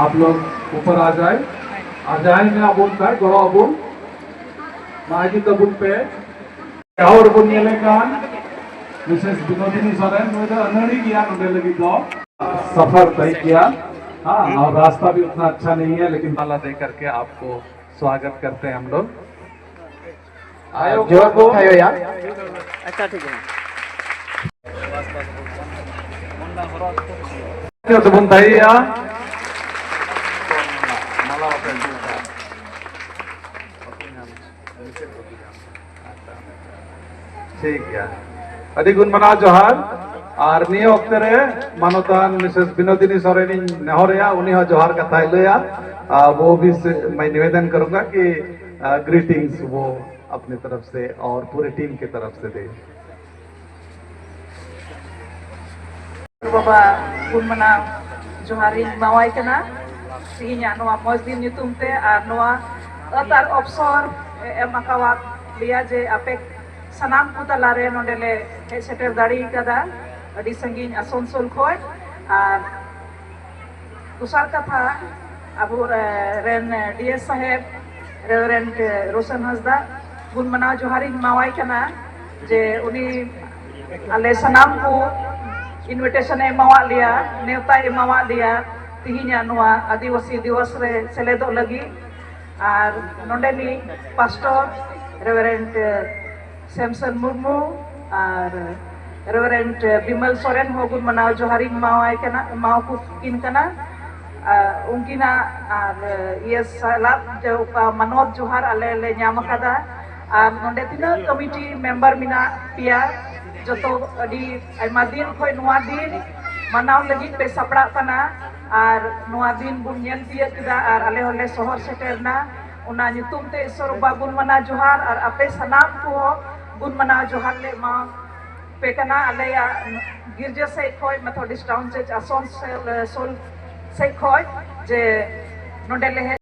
आप लोग ऊपर आ जाए में अबुन का गड़ो अबुन मागी तबुन पे और बुन येले कान मिसेस विनोदिनी सोरेन नोदा अनड़ी किया नोडे लगी दो सफर तय किया। हाँ, और रास्ता भी उतना अच्छा नहीं है लेकिन माला दे करके आपको स्वागत करते हैं हम लोग। जोर को खायो यार। अच्छा ठीक है। क्यों तो बुन भाई यार ठीक है अभी गुण मना जोहार और निये वक्त रे मानवतान मिसेस विनोदिनी सोरेन नेहरिया उन्हीं जोहार कथा लया वो भी मैं निवेदन करूंगा कि ग्रीटिंग्स वो अपनी तरफ से और पूरे टीम की तरफ से दे। बाबा गुण मना जोहारी मावाई कना तिहिnya noa mosdin nyutum te ar noa atar opsor emakawa liya je apek sanam ku talare nondele he seter dari kada adi sangin asonsol khoi ar dusar katha abu ren ds saheb reverend rosan hasda gun mana johari mawai kana je uni ale sanam ku invitation emawa liya neuta emawa liya तिहिnya नोआ आदिवासी दिवस रे सेलेदो लगी और नोंडेनी pastor reverent Samson Murmu और reverent Bimal Soren होगुन मनाव Johari मावाई कना माव को किन कना उनकिना और ये सलाद जो मनोज जोहार आले ले ᱧᱟᱢ कदा और नोंडे तिना कमिटी मेंबर मिना पिया जो तो अडी आयमा दिन खोय नोआ दिन मनाव लगी पे सपड़ा कना और नोआ दिन बुन ñel तिया किदा और आले होले शहर सेटेरना उना nyutum te sorba gun mana johar और ape sanam को gun mana johar ले मा पे कना आले या गिरजा से खोय मेथोडिस्ट टाउन चर्च असोन सोल से खोय जे नोंडे ले